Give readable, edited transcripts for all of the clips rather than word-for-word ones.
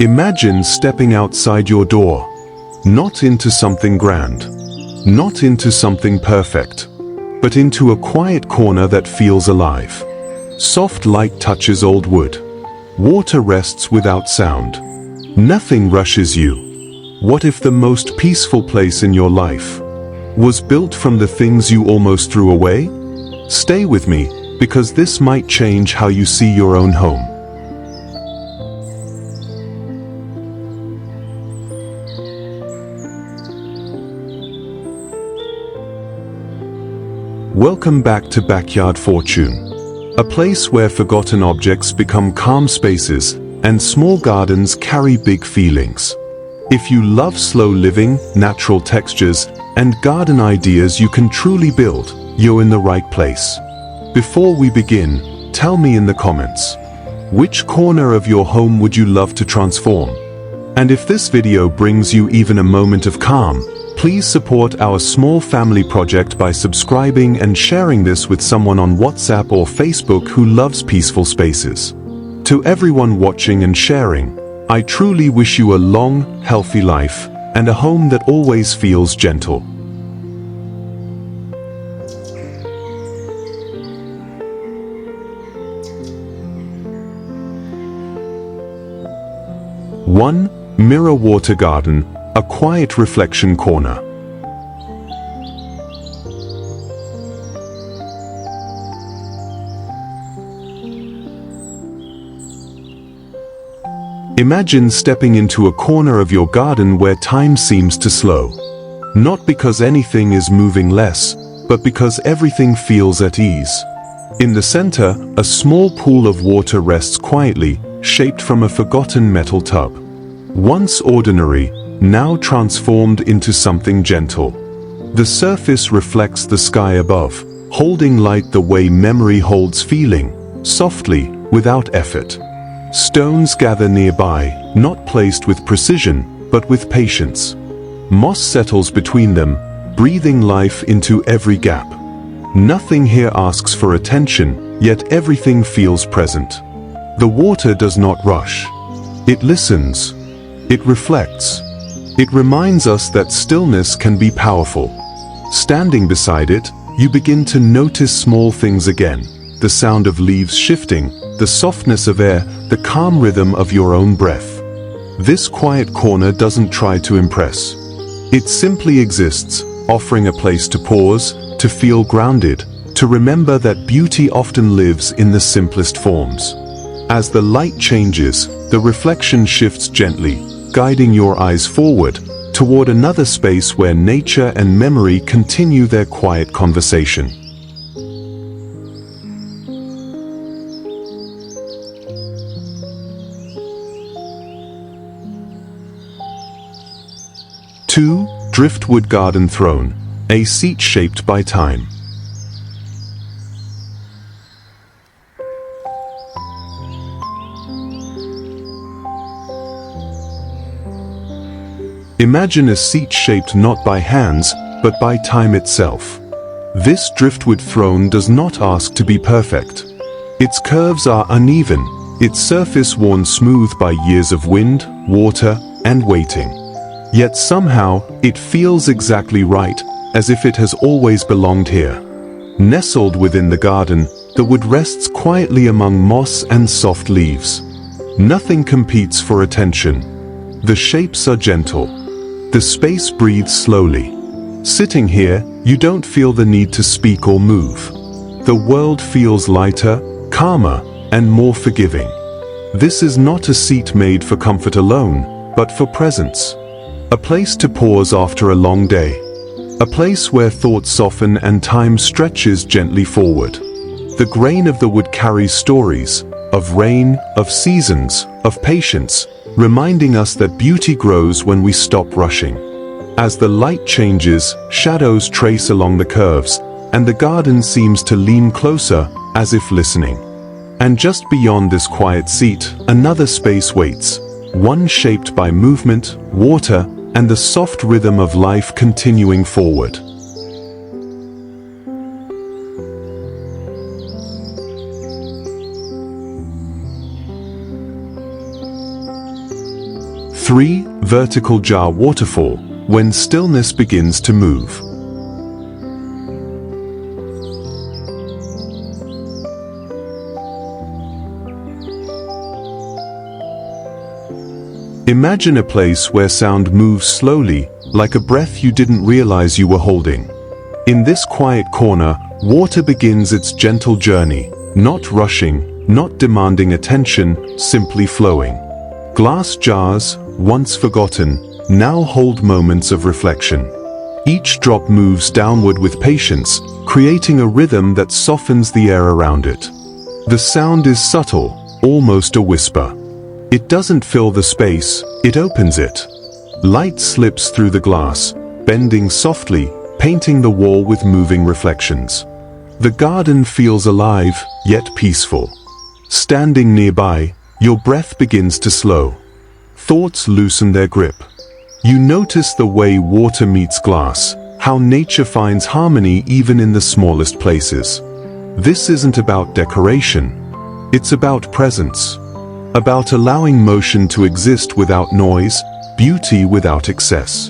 Imagine stepping outside your door, not into something grand, not into something perfect, but into a quiet corner that feels alive. Soft light touches old wood. Water rests without sound. Nothing rushes you. What if the most peaceful place in your life was built from the things you almost threw away? Stay with me, because this might change how you see your own home. Welcome back to Backyard Fortune, a place where forgotten objects become calm spaces and small gardens carry big feelings. If you love slow living, natural textures, and garden ideas you can truly build, you're in the right place. Before we begin, tell me in the comments, which corner of your home would you love to transform? And if this video brings you even a moment of calm, please support our small family project by subscribing and sharing this with someone on WhatsApp or Facebook who loves peaceful spaces. To everyone watching and sharing, I truly wish you a long, healthy life and a home that always feels gentle. One, Mirror Water Garden, a quiet reflection corner. Imagine stepping into a corner of your garden where time seems to slow. Not because anything is moving less, but because everything feels at ease. In the center, a small pool of water rests quietly, shaped from a forgotten metal tub. Once ordinary, now transformed into something gentle. The surface reflects the sky above, holding light the way memory holds feeling, softly, without effort. Stones gather nearby, not placed with precision, but with patience. Moss settles between them, breathing life into every gap. Nothing here asks for attention, yet everything feels present. The water does not rush. It listens. It reflects. It reminds us that stillness can be powerful. Standing beside it, you begin to notice small things again. The sound of leaves shifting, the softness of air, the calm rhythm of your own breath. This quiet corner doesn't try to impress. It simply exists, offering a place to pause, to feel grounded, to remember that beauty often lives in the simplest forms. As the light changes, the reflection shifts gently, guiding your eyes forward, toward another space where nature and memory continue their quiet conversation. Two, Driftwood Garden Throne, a seat shaped by time. Imagine a seat shaped not by hands, but by time itself. This driftwood throne does not ask to be perfect. Its curves are uneven, its surface worn smooth by years of wind, water, and waiting. Yet somehow, it feels exactly right, as if it has always belonged here. Nestled within the garden, the wood rests quietly among moss and soft leaves. Nothing competes for attention. The shapes are gentle. The space breathes slowly. Sitting here, you don't feel the need to speak or move. The world feels lighter, calmer, and more forgiving. This is not a seat made for comfort alone, but for presence. A place to pause after a long day. A place where thoughts soften and time stretches gently forward. The grain of the wood carries stories, of rain, of seasons, of patience, reminding us that beauty grows when we stop rushing. As the light changes, shadows trace along the curves, and the garden seems to lean closer, as if listening. And just beyond this quiet seat, another space waits, one shaped by movement, water, and the soft rhythm of life continuing forward. 3. Vertical jar waterfall, when stillness begins to move. Imagine a place where sound moves slowly, like a breath you didn't realize you were holding. In this quiet corner, water begins its gentle journey, not rushing, not demanding attention, simply flowing. Glass jars, once forgotten, now hold moments of reflection. Each drop moves downward with patience, creating a rhythm that softens the air around it. The sound is subtle, almost a whisper. It doesn't fill the space, it opens it. Light slips through the glass, bending softly, painting the wall with moving reflections. The garden feels alive, yet peaceful. Standing nearby, your breath begins to slow. Thoughts loosen their grip. You notice the way water meets glass, how nature finds harmony even in the smallest places. This isn't about decoration. It's about presence. About allowing motion to exist without noise, beauty without excess.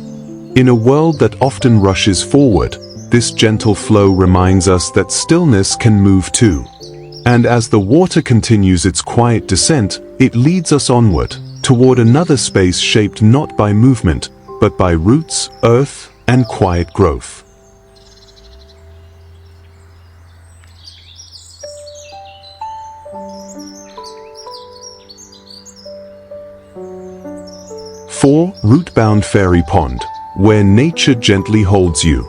In a world that often rushes forward, this gentle flow reminds us that stillness can move too. And as the water continues its quiet descent, it leads us onward, toward another space shaped not by movement, but by roots, earth, and quiet growth. Four, root-bound fairy pond, where nature gently holds you.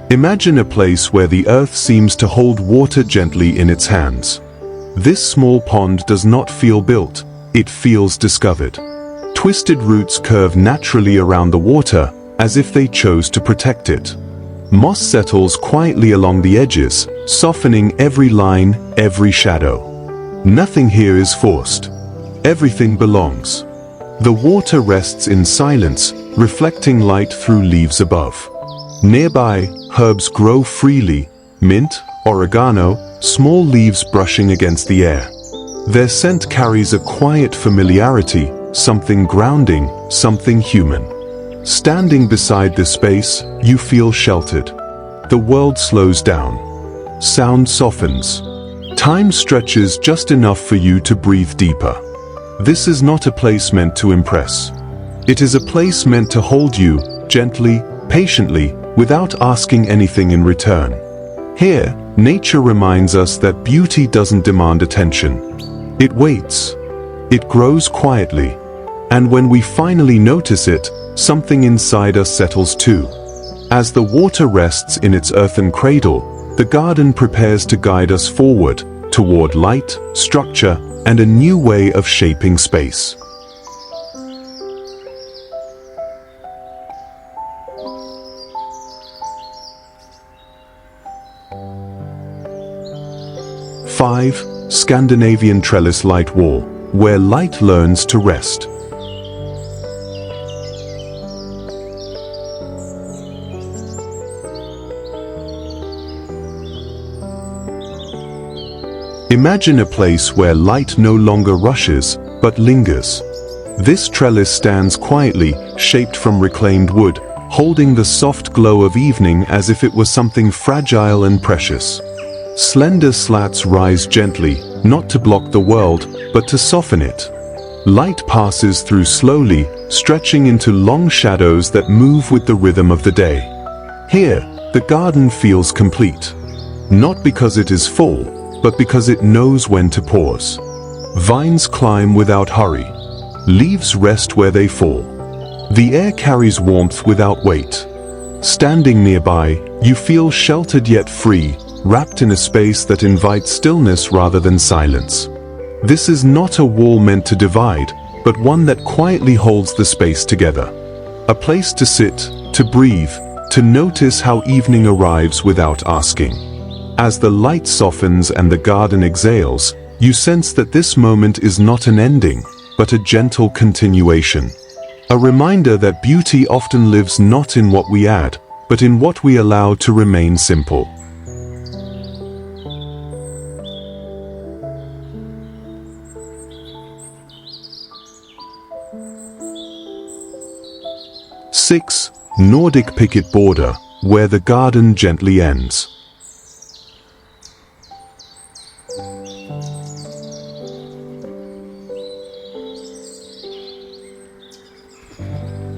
Imagine a place where the earth seems to hold water gently in its hands. This small pond does not feel built, it feels discovered. Twisted roots curve naturally around the water, as if they chose to protect it. Moss settles quietly along the edges, softening every line, every shadow. Nothing here is forced. Everything belongs. The water rests in silence, reflecting light through leaves above. Nearby, herbs grow freely, mint, oregano, small leaves brushing against the air. Their scent carries a quiet familiarity, something grounding, something human. Standing beside this space, you feel sheltered. The world slows down. Sound softens. Time stretches just enough for you to breathe deeper. This is not a place meant to impress. It is a place meant to hold you, gently, patiently, without asking anything in return. Here, nature reminds us that beauty doesn't demand attention. It waits. It grows quietly. And when we finally notice it, something inside us settles too. As the water rests in its earthen cradle, the garden prepares to guide us forward, toward light, structure, and a new way of shaping space. Five, Scandinavian trellis light wall, where light learns to rest. Imagine a place where light no longer rushes, but lingers. This trellis stands quietly, shaped from reclaimed wood, holding the soft glow of evening as if it was something fragile and precious. Slender slats rise gently, not to block the world, but to soften it. Light passes through slowly, stretching into long shadows that move with the rhythm of the day. Here, the garden feels complete. Not because it is full, but because it knows when to pause. Vines climb without hurry. Leaves rest where they fall. The air carries warmth without weight. Standing nearby, you feel sheltered yet free, wrapped in a space that invites stillness rather than silence. This is not a wall meant to divide, but one that quietly holds the space together. A place to sit, to breathe, to notice how evening arrives without asking. As the light softens and the garden exhales, you sense that this moment is not an ending, but a gentle continuation. A reminder that beauty often lives not in what we add, but in what we allow to remain simple. Six, Nordic picket border, where the garden gently ends.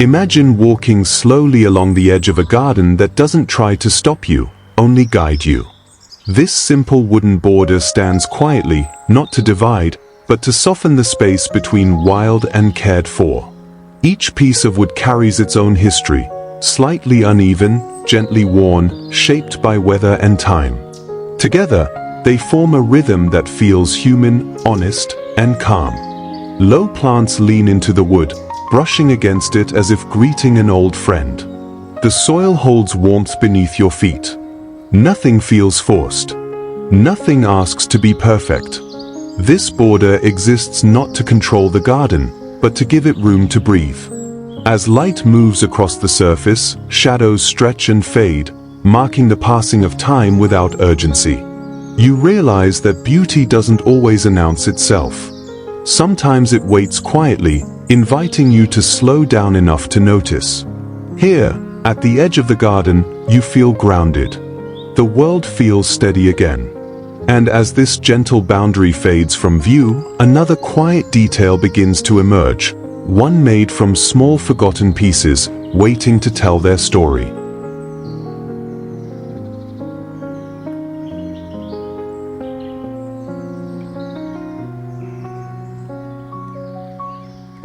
Imagine walking slowly along the edge of a garden that doesn't try to stop you, only guide you. This simple wooden border stands quietly, not to divide, but to soften the space between wild and cared for. Each piece of wood carries its own history, slightly uneven, gently worn, shaped by weather and time. Together, they form a rhythm that feels human, honest, and calm. Low plants lean into the wood, brushing against it as if greeting an old friend. The soil holds warmth beneath your feet. Nothing feels forced. Nothing asks to be perfect. This border exists not to control the garden, but to give it room to breathe. As light moves across the surface, shadows stretch and fade, marking the passing of time without urgency. You realize that beauty doesn't always announce itself. Sometimes it waits quietly, inviting you to slow down enough to notice. Here, at the edge of the garden, you feel grounded. The world feels steady again. And as this gentle boundary fades from view, another quiet detail begins to emerge, one made from small forgotten pieces, waiting to tell their story.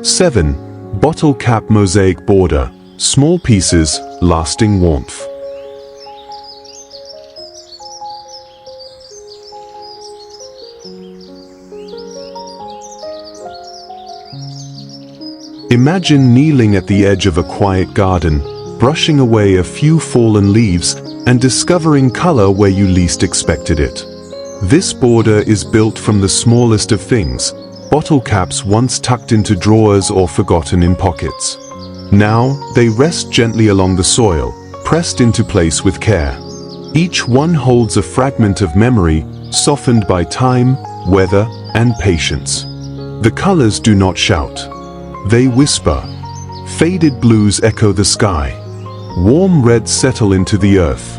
Seven, bottle cap mosaic border, small pieces, lasting warmth. Imagine kneeling at the edge of a quiet garden, brushing away a few fallen leaves and discovering color where you least expected it. This border is built from the smallest of things, bottle caps once tucked into drawers or forgotten in pockets. Now, they rest gently along the soil, pressed into place with care. Each one holds a fragment of memory, softened by time, weather, and patience. The colors do not shout. They whisper. Faded blues echo the sky. Warm reds settle into the earth.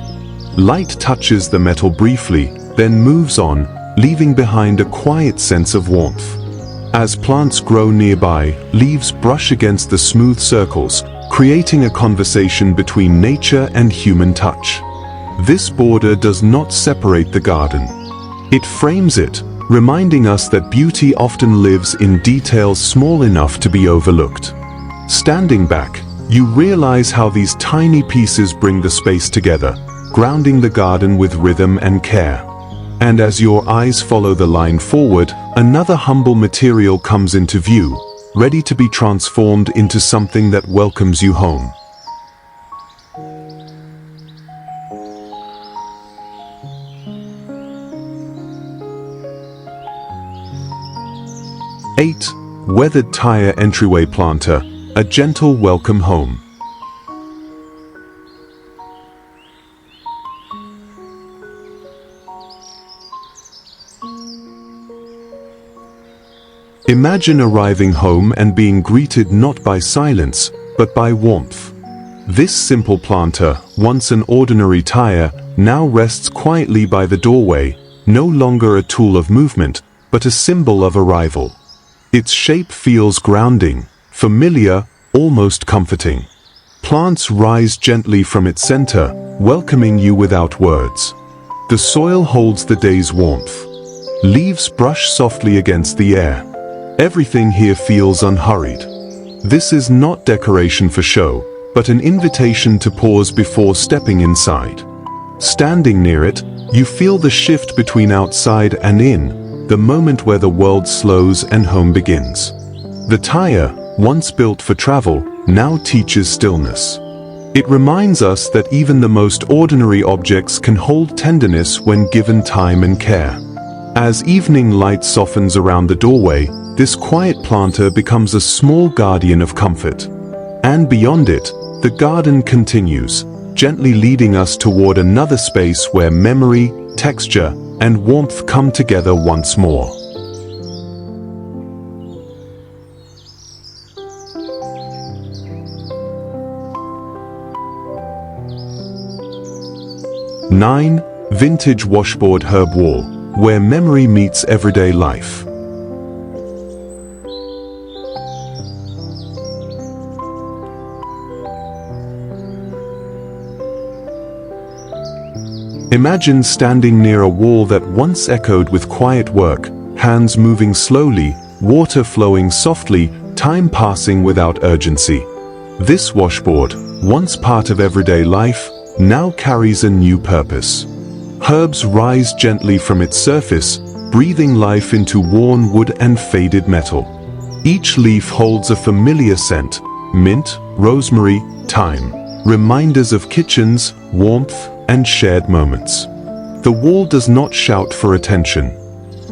Light touches the metal briefly, then moves on, leaving behind a quiet sense of warmth. As plants grow nearby, leaves brush against the smooth circles, creating a conversation between nature and human touch. This border does not separate the garden. It frames it, reminding us that beauty often lives in details small enough to be overlooked. Standing back, you realize how these tiny pieces bring the space together, grounding the garden with rhythm and care. And as your eyes follow the line forward, another humble material comes into view, ready to be transformed into something that welcomes you home. Eight, weathered tire entryway planter, a gentle welcome home. Imagine arriving home and being greeted not by silence, but by warmth. This simple planter, once an ordinary tire, now rests quietly by the doorway, no longer a tool of movement, but a symbol of arrival. Its shape feels grounding, familiar, almost comforting. Plants rise gently from its center, welcoming you without words. The soil holds the day's warmth. Leaves brush softly against the air. Everything here feels unhurried. This is not decoration for show, but an invitation to pause before stepping inside. Standing near it, you feel the shift between outside and in, the moment where the world slows and home begins. The tire, once built for travel, now teaches stillness. It reminds us that even the most ordinary objects can hold tenderness when given time and care. As evening light softens around the doorway, this quiet planter becomes a small guardian of comfort. And beyond it, the garden continues, gently leading us toward another space where memory, texture, and warmth come together once more. Nine, vintage washboard herb wall, where memory meets everyday life. Imagine standing near a wall that once echoed with quiet work, hands moving slowly, water flowing softly, time passing without urgency. This washboard, once part of everyday life, now carries a new purpose. Herbs rise gently from its surface, breathing life into worn wood and faded metal. Each leaf holds a familiar scent: mint, rosemary, thyme, reminders of kitchens, warmth, and shared moments. The wall does not shout for attention.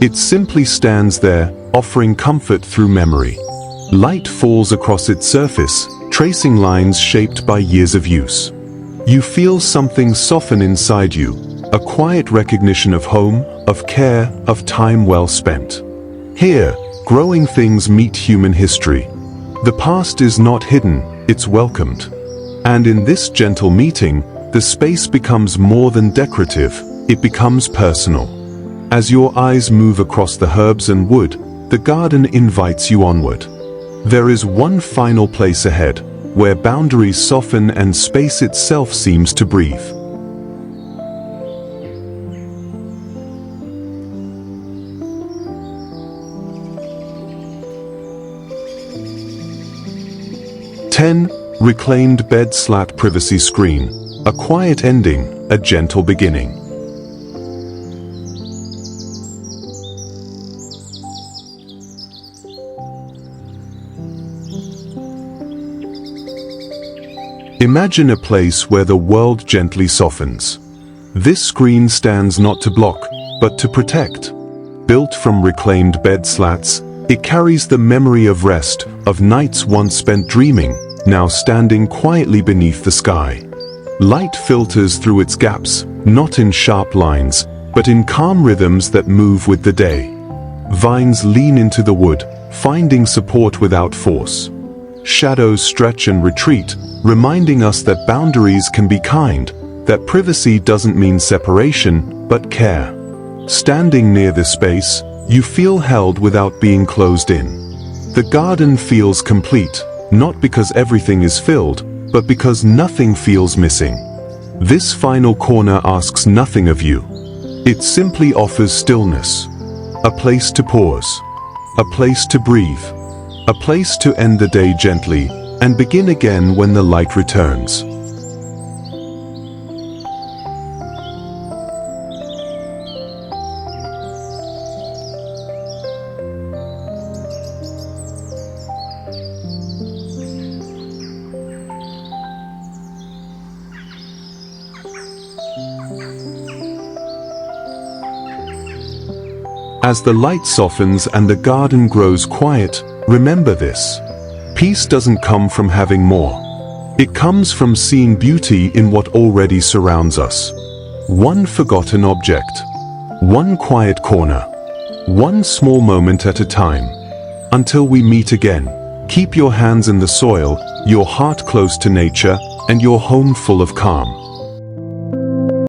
It simply stands there, offering comfort through memory. Light falls across its surface, tracing lines shaped by years of use. You feel something soften inside you, a quiet recognition of home, of care, of time well spent. Here, growing things meet human history. The past is not hidden, it's welcomed. And in this gentle meeting, the space becomes more than decorative, it becomes personal. As your eyes move across the herbs and wood, the garden invites you onward. There is one final place ahead, where boundaries soften and space itself seems to breathe. Ten, reclaimed bed slat privacy screen. A quiet ending, a gentle beginning. Imagine a place where the world gently softens. This screen stands not to block, but to protect. Built from reclaimed bed slats, it carries the memory of rest, of nights once spent dreaming, now standing quietly beneath the sky. Light filters through its gaps, not in sharp lines, but in calm rhythms that move with the day. Vines lean into the wood, finding support without force. Shadows stretch and retreat, reminding us that boundaries can be kind, that privacy doesn't mean separation, but care. Standing near this space, you feel held without being closed in. The garden feels complete, not because everything is filled, but because nothing feels missing. This final corner asks nothing of you. It simply offers stillness. A place to pause. A place to breathe. A place to end the day gently and begin again when the light returns. As the light softens and the garden grows quiet, remember this. Peace doesn't come from having more. It comes from seeing beauty in what already surrounds us. One forgotten object. One quiet corner. One small moment at a time. Until we meet again, keep your hands in the soil, your heart close to nature, and your home full of calm.